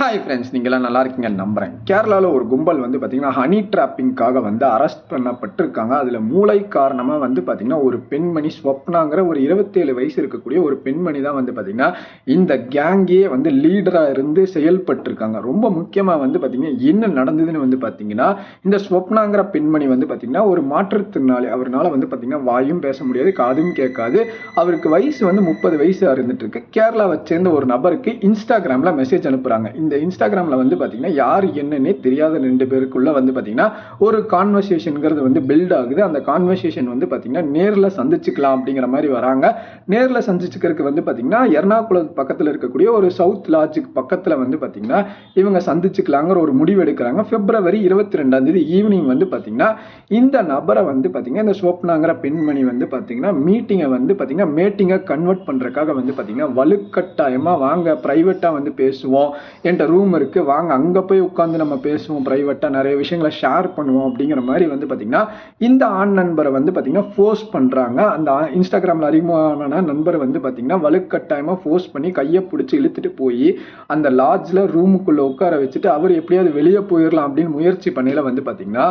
Hi friends, நீங்களாம் நல்லா இருக்கீங்கன்னு நம்புறேன். கேரளாவில் ஒரு கும்பல் வந்து பார்த்தீங்கன்னா ஹனி ட்ராப்பிங்காக வந்து அரெஸ்ட் பண்ணப்பட்டிருக்காங்க. அதில் மூளை காரணமாக வந்து பார்த்தீங்கன்னா ஒரு பெண்மணி ஸ்வப்னாங்கிற ஒரு 27 வயசு இருக்கக்கூடிய ஒரு பெண்மணி தான் வந்து பார்த்தீங்கன்னா இந்த கேங்கே வந்து லீடராக இருந்து செயல்பட்டிருக்காங்க. ரொம்ப முக்கியமாக வந்து பார்த்தீங்கன்னா என்ன நடந்ததுன்னு வந்து பார்த்தீங்கன்னா இந்த ஸ்வப்னாங்கிற பெண்மணி வந்து பார்த்தீங்கன்னா ஒரு மாற்றுத்திறனாளி. அவரால் வந்து பார்த்தீங்கன்னா வாயும் பேச முடியாது, காதும் கேட்காது. அவருக்கு வயசு வந்து 30 வயசு இருந்துட்டு இருக்கு. கேரளாவை சேர்ந்த ஒரு நபருக்கு இன்ஸ்டாகிராமில் மெசேஜ் அனுப்புகிறாங்க. இந்த இன்ஸ்டாகிராமில் வந்து பார்த்தீங்கன்னா யார் என்னன்னே தெரியாத 2 பேருக்குள்ள வந்து பார்த்தீங்கன்னா ஒரு கான்வர்சேஷனுங்கிறது வந்து பில்ட் ஆகுது. அந்த கான்வர்சேஷன் வந்து பார்த்தீங்கன்னா நேரில் சந்திச்சுக்கலாம் அப்படிங்கிற மாதிரி வராங்க. நேரில் சந்திச்சுக்கிறதுக்கு வந்து பார்த்தீங்கன்னா எர்ணாகுளம் பக்கத்தில் இருக்கக்கூடிய ஒரு சவுத் லாட்ஜுக்கு பக்கத்தில் வந்து பார்த்தீங்கன்னா இவங்க சந்திச்சுக்கலாங்கிற ஒரு முடிவு எடுக்கிறாங்க. பிப்ரவரி 22 ஈவினிங் வந்து பார்த்தீங்கன்னா இந்த நபரை வந்து பார்த்தீங்கன்னா இந்த ஸ்வப்னாங்கிற பெண்மணி வந்து பார்த்தீங்கன்னா மீட்டிங்கை வந்து பார்த்தீங்கன்னா மேட்டிங்கை கன்வெர்ட் பண்ணுறதுக்காக வந்து பார்த்தீங்கன்னா வலுக்கட்டாயமாக வாங்க ப்ரைவேட்டாக வந்து பேசுவோம், என்கிட்ட ரூம் இருக்கு, வாங்க அங்கே போய் உட்காந்து நம்ம பேசுவோம், ப்ரைவேட்டாக நிறைய விஷயங்களை ஷேர் பண்ணுவோம் அப்படிங்கிற மாதிரி வந்து பார்த்தீங்கன்னா இந்த ஆண் நண்பரை வந்து பார்த்தீங்கன்னா ஃபோர்ஸ் பண்ணுறாங்க. அந்த இன்ஸ்டாகிராமில் அறிமுகமான நண்பரை வந்து பார்த்தீங்கன்னா வலுக்கட்டாயமாக ஃபோர்ஸ் பண்ணி கையை பிடிச்சி இழுத்துட்டு போய் அந்த லாட்ஜில் ரூமுக்குள்ளே உட்கார வச்சுட்டு அவர் எப்படியாவது வெளியே போயிடலாம் அப்படின்னு முயற்சி பண்ணையில் வந்து பார்த்தீங்கன்னா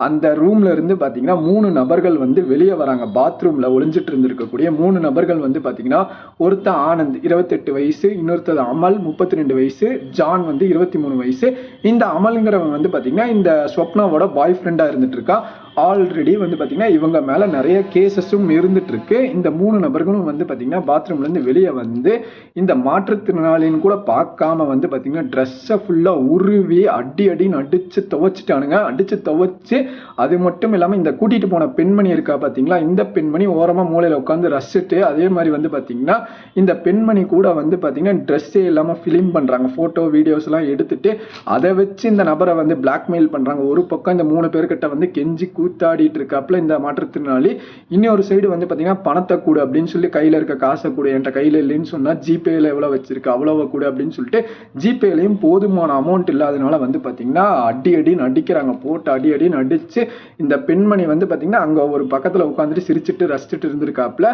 அந்த ரூம்ல இருந்து பார்த்தீங்கன்னா 3 நபர்கள் வந்து வெளியே வராங்க. பாத்ரூமில் ஒளிஞ்சிட்டு இருந்திருக்கக்கூடிய 3 நபர்கள் வந்து பார்த்தீங்கன்னா ஒருத்தன் ஆனந்த் 28 வயசு, இன்னொருத்தர் அமல் 32 வயசு, ஜான் வந்து 23 வயசு. இந்த அமல்ங்கிறவன் வந்து பார்த்தீங்கன்னா இந்த ஸ்வப்னாவோட பாய் ஃப்ரெண்டாக இருந்துட்டு இருக்கா. ஆல்ரெடி வந்து பார்த்தீங்கன்னா இவங்க மேலே நிறைய கேசஸும் இருந்துட்டு இருக்கு. இந்த 3 நபர்களும் வந்து பார்த்தீங்கன்னா பாத்ரூம்லேருந்து வெளியே வந்து இந்த மாற்றுத்திறனாளின்னு கூட பார்க்காம வந்து பார்த்தீங்கன்னா ட்ரெஸ்ஸை ஃபுல்லாக உருவி அடின்னு அடித்து துவைச்சிட்டானுங்க. அடித்து துவைச்சு அது மட்டும் இல்லாமல் இந்த கூட்டிகிட்டு போன பெண்மணி இருக்கா பார்த்தீங்களா, இந்த பெண்மணி ஓரமாக மூலையில் உட்காந்து ரசிட்டு அதே மாதிரி வந்து பார்த்தீங்கன்னா இந்த பெண்மணி கூட வந்து பார்த்தீங்கன்னா ட்ரெஸ்ஸே இல்லாமல் ஃபிலிம் பண்ணுறாங்க. ஃபோட்டோ வீடியோஸ்லாம் எடுத்துட்டு அதை வச்சு இந்த நபரை வந்து பிளாக்மெயில் பண்ணுறாங்க. ஒரு பக்கம் இந்த 3 பேர்கிட்ட வந்து கெஞ்சி கூத்தாடிட்டு இருக்காப்புல இந்த மாற்றுத்திறனாளி. இன்னொரு சைடு வந்து பார்த்தீங்கன்னா பணத்தை கூட அப்படின்னு சொல்லி கையில் இருக்க காசை கூட, என்கிட்ட கையில் இல்லைன்னு சொன்னால் ஜிபேயில் எவ்வளோ வச்சிருக்கு அவ்வளோ கூட அப்படின்னு சொல்லிட்டு ஜிபேலையும் போதுமான அமௌண்ட் இல்லாதனால வந்து பார்த்தீங்கன்னா அடின்னு அடிக்கிறாங்க. போட்டு அடின்னு அடிச்சு இந்த பெண்மணி வந்து பார்த்தீங்கன்னா அங்கே ஒரு பக்கத்தில் உட்காந்துட்டு சிரிச்சுட்டு ரசிச்சுட்டு இருந்திருக்காப்புல.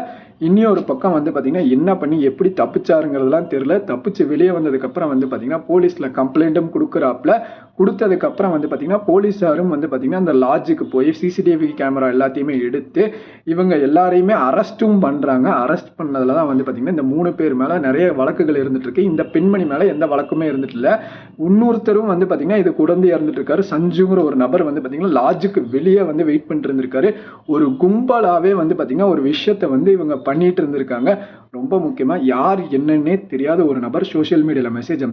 இன்னொரு பக்கம் வந்து பார்த்தீங்கன்னா என்ன பண்ணி எப்படி தப்பிச்சாருங்கிறதுலாம் தெரியல. தப்பிச்சு வெளியே வந்ததுக்கப்புறம் வந்து பார்த்தீங்கன்னா போலீஸில் கம்ப்ளைண்ட்டும் கொடுக்குறாப்புல. கொடுத்ததுக்கப்புறம் வந்து பார்த்தீங்கன்னா போலீஸாரும் வந்து பார்த்தீங்கன்னா அந்த லாட்ஜுக்கு போய் சிசிடிவி கேமரா எல்லாத்தையுமே எடுத்து இவங்க எல்லாரையுமே அரெஸ்ட்டும் பண்ணுறாங்க. அரெஸ்ட் பண்ணதில் தான் வந்து பார்த்தீங்கன்னா இந்த 3 பேர் மேலே நிறைய வழக்குகள் இருந்துட்டு இருக்கு. இந்த பெண்மணி மேலே எந்த வழக்குமே இருந்துட்டு இல்லை. இன்னொருத்தரும் வந்து பார்த்தீங்கன்னா இது குழந்தை இறந்துட்டு இருக்காரு. சஞ்சுங்கிற ஒரு நபர் வந்து பார்த்தீங்கன்னா லாட்ஜுக்கு வெளியே வந்து வெயிட் பண்ணிட்டு இருந்திருக்காரு. ஒரு கும்பலாகவே வந்து பார்த்தீங்கன்னா ஒரு விஷயத்தை வந்து இவங்க பண்ணிட்டு இருந்திருக்காங்க. ரொம்ப முக்கியமாக யார் என்னன்னே தெரியாத ஒரு நபர் சோஷியல் மீடியாவில் மெசேஜ்